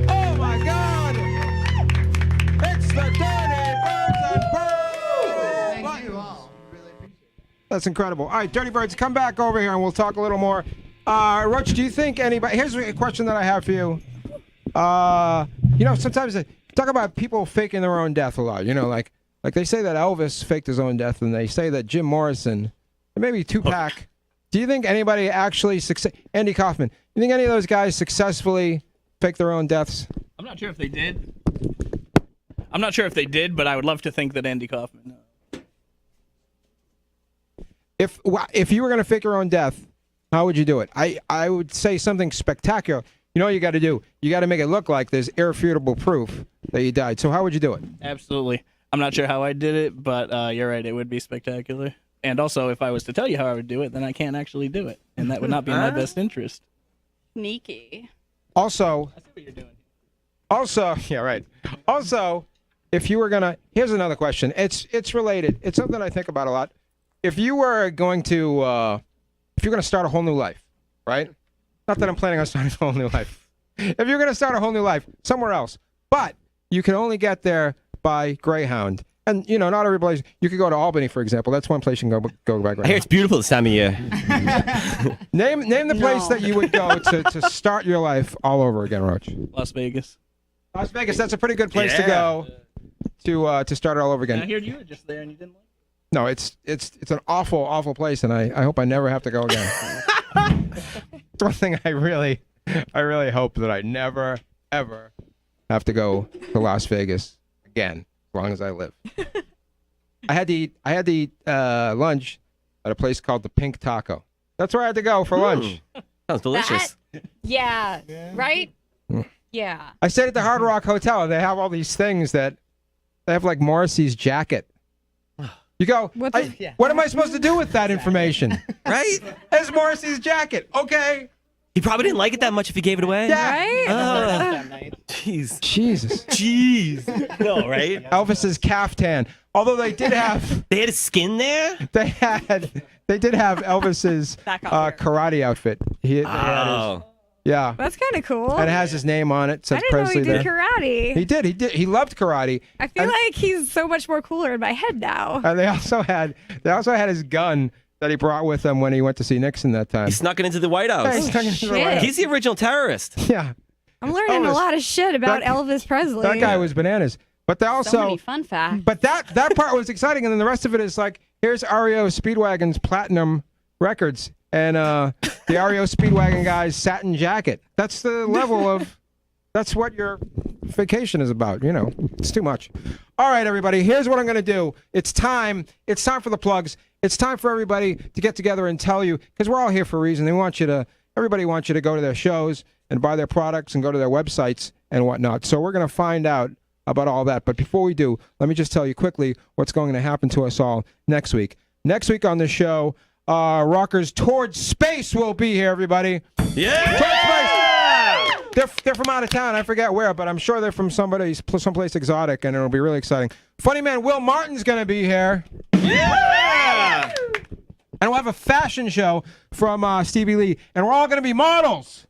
Oh my God! It's the Dirty Byrds and Pearl Buttons. That's incredible. All right, Dirty Byrds, come back over here and we'll talk a little more. Roach, do you think anybody? Here's a question that I have for you. Sometimes they talk about people faking their own death a lot. Like they say that Elvis faked his own death, and they say that Jim Morrison, and maybe Tupac. Do you think anybody actually Andy Kaufman? You think any of those guys successfully fake their own deaths? I'm not sure if they did, but I would love to think that Andy Kaufman. If you were going to fake your own death, how would you do it? I would say something spectacular. You know what you got to do? You got to make it look like there's irrefutable proof that you died. So how would you do it? Absolutely. I'm not sure how I did it, but you're right. It would be spectacular. And also, if I was to tell you how I would do it, then I can't actually do it, and that would not be in my best interest. Sneaky. Also, I see what you're doing. Also, yeah, right. Also, if you were gonna, here's another question. It's related. It's something I think about a lot. If you were going to, if you're gonna start a whole new life, right? Not that I'm planning on starting a whole new life. if you're gonna start a whole new life somewhere else, but you can only get there by Greyhound. And you know, not every place. You could go to Albany, for example. That's one place you can go back. I hear it's beautiful this time of year. Name the place that you would go to start your life all over again, Roach. Las Vegas. Las Vegas. That's a pretty good place to go to start it all over again. I heard you were just there and you didn't like it. No, it's an awful place, and I hope I never have to go again. It's one thing I really hope that I never ever have to go to Las Vegas again. As long as I live. I had to eat lunch at a place called the Pink Taco. That's where I had to go for lunch. Sounds delicious. Yeah. Right? Yeah. I stayed at the Hard Rock Hotel, and they have all these things that they have, like Morrissey's jacket. You go, what am I supposed to do with that information? Right? It's Morrissey's jacket. Okay. He probably didn't like it that much if he gave it away. Yeah. Right? Jeez. Jesus. Jeez. No, right? Elvis's caftan. Although they did have They had his skin there? they did have Elvis's karate outfit. They had his, yeah. That's kind of cool. And it has his name on it. I Says didn't Presley know he did there. karate. He did. He loved karate. I feel like he's so much more cooler in my head now. And they also had his gun that he brought with him when he went to see Nixon that time. He snuck it into the White House. Yeah, he snuck into the White House. He's the original terrorist. Yeah. I'm learning a lot of shit about Elvis Presley. That guy was bananas. But they also So many fun facts. But that part was exciting, and then the rest of it is like, here's REO Speedwagon's platinum records and the REO Speedwagon guy's satin jacket. That's the level of that's what your vacation is about, you know. It's too much. All right, everybody, here's what I'm gonna do. It's time for the plugs. It's time for everybody to get together and tell you, because we're all here for a reason. Everybody wants you to go to their shows and buy their products and go to their websites and whatnot. So we're going to find out about all that. But before we do, let me just tell you quickly what's going to happen to us all next week. Next week on the show, Rockers Towards Space will be here, everybody. Yeah! Towards Space! They're from out of town. I forget where, but I'm sure they're from someplace exotic, and it'll be really exciting. Funny man Will Martin's going to be here. Yeah! And we'll have a fashion show from Stevie Lee, and we're all going to be models.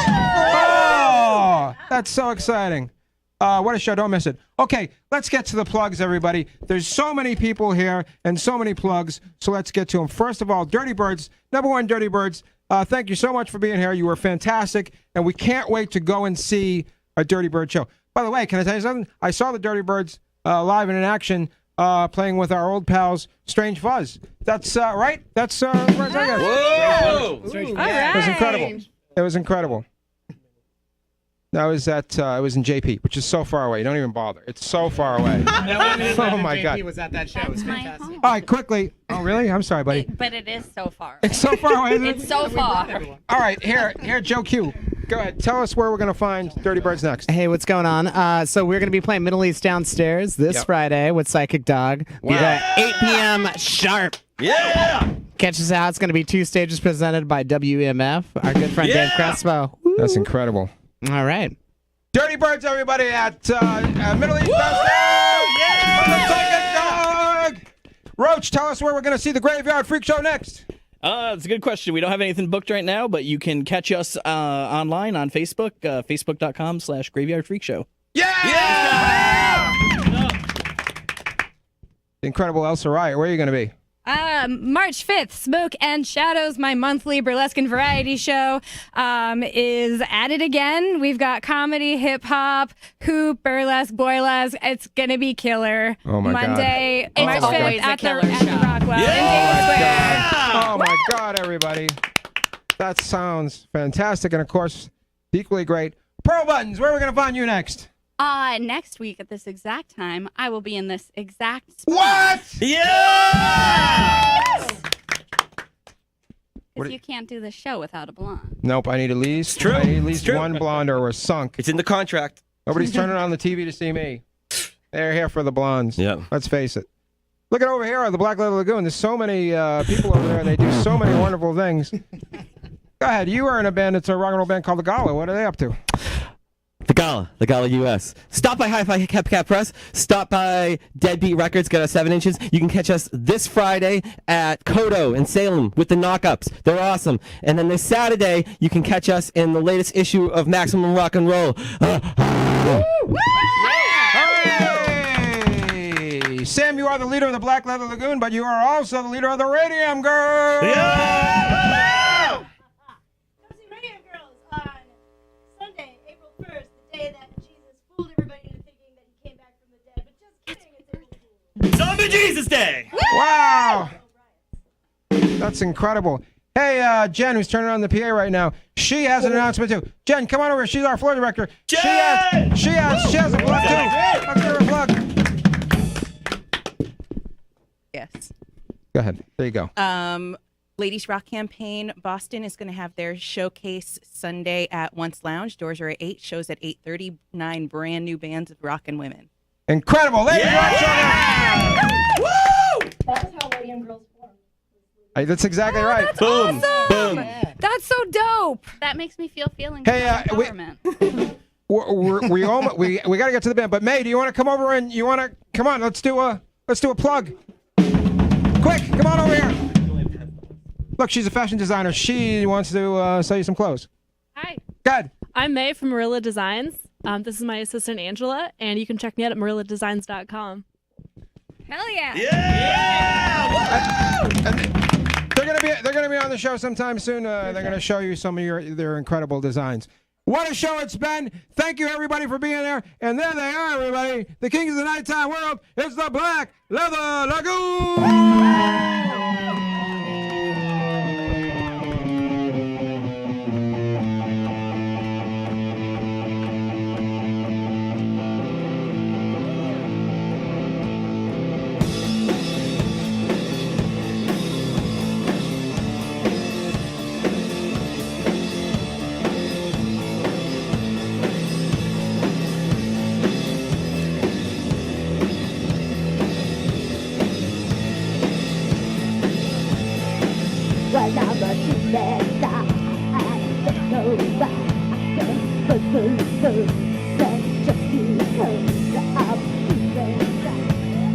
Oh, that's so exciting. What a show. Don't miss it. Okay, let's get to the plugs, everybody. There's so many people here and so many plugs, so let's get to them. First of all, Dirty Byrds, number one Dirty Byrds. Thank you so much for being here. You were fantastic, and we can't wait to go and see a Dirty Bird show. By the way, can I tell you something? I saw the Dirty Byrds live and in action playing with our old pals, Strange Fuzz. That's right? That's right. Whoa! All It was right. incredible. It was incredible. That was at it was in JP, which is so far away. Don't even bother. It's so far away. Oh my God. He was at that show. It was fantastic. All right, quickly. Oh, really? I'm sorry, buddy. But it is so far. It's so far away. Isn't it? It's so far. All right, here, Joe Q. Go ahead. Tell us where we're going to find Dirty Birds next. Hey, what's going on? So we're going to be playing Middle East Downstairs this Friday with Psychic Dog. Be at 8 p.m. sharp. Yeah! Catch us out. It's going to be 2 stages presented by WMF, our good friend Dave Crespo. Woo. That's incredible. All right. Dirty Birds, everybody, at Middle East Downstairs. Yeah! Dog. Roach, tell us where we're going to see the Graveyard Freak Show next. It's a good question. We don't have anything booked right now, but you can catch us online on Facebook, facebook.com/Graveyard Freak Show. Yeah! Incredible Elsa Riot. Where are you going to be? March 5th, Smoke and Shadows, my monthly burlesque and variety show, is at it again. We've got comedy, hip-hop, hoop, burlesque, boylesque. It's going to be killer. Oh, my God. Monday, It's March always 5th a at killer the show. Rockwell in Yeah! Davis Square. Oh, my God, everybody. That sounds fantastic. And, of course, equally great. Pearl Buttons, where are we going to find you next? Next week at this exact time, I will be in this exact spot. What? Yeah! Because you can't do the show without a blonde. Nope, I need at least, true. I need at least It's true. one blonde or we're sunk. It's in the contract. Nobody's turning on the TV to see me. They're here for the blondes. Yeah. Let's face it. Look at over here at the Black Leather Lagoon. There's so many people over there, and they do so many wonderful things. Go ahead. You are in a band. It's a rock and roll band called The Gala. What are they up to? The Gala US. Stop by Hi-Fi Cat Press. Stop by Deadbeat Records. Get us 7 inches. You can catch us this Friday at Kodo in Salem with the Knockups. They're awesome. And then this Saturday, you can catch us in the latest issue of Maximum Rock and Roll. Hooray! Sam, you are the leader of the Black Leather Lagoon, but you are also the leader of the Radium Girls. Go see Radium Girls on Sunday, April 1st, the day that Jesus fooled everybody into thinking that he came back from the dead. But just kidding, it's April Fool's. Zombie Jesus Day. Wow! That's incredible. Hey, Jen, who's turning on the PA right now, she has an announcement too. Jen, come on over. She's our floor director. Jen! She has a plug too. Let's give her a plug. Yes. Go ahead. There you go. Ladies Rock Campaign Boston is going to have their showcase Sunday at Once Lounge. Doors are at 8, shows at 8:30. 9 brand new bands of rockin' women. Incredible. Ladies Rock Showdown. Woo! That was how Radium Girls formed. Hey, that's exactly right. That's Boom. awesome. Boom. That's so dope. That makes me feel feelings Hey, of we- empowerment. We got to get to the band, but May, do you want to come over and come on? Let's do a plug. Quick, come on over here. Look, she's a fashion designer. She wants to sell you some clothes. Hi, Good. I'm May from Marilla Designs. This is my assistant Angela, and you can check me out at marilladesigns.com. Hell yeah. Yeah! And they're gonna be on the show sometime soon. They're gonna show you some of their incredible designs. What a show it's been. Thank you, everybody, for being there. And there they are, everybody. The kings of the nighttime world. It's the Black Leather Lagoon. Well, I'm a teenager. I don't know why I can't believe just because I'm feeling right. I don't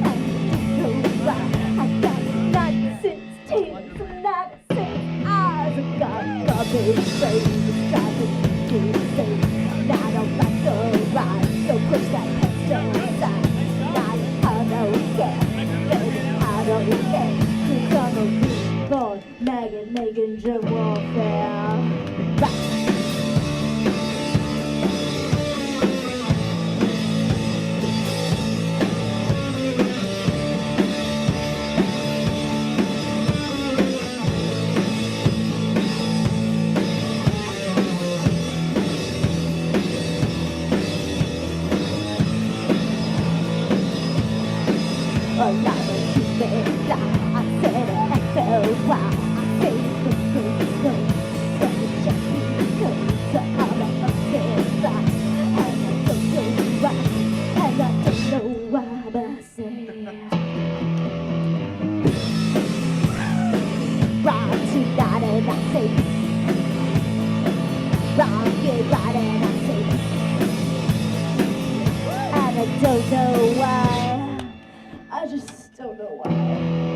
know why I got 96 tears and 96 eyes. I got garbage brains driving me insane. And I don't like the ride, so push that pest inside. I don't care, baby, I don't care. 'Cause I'm a born making gym warfare. Right. Well, I'm a human, I said it, I felt wild. I don't know why. I just don't know why.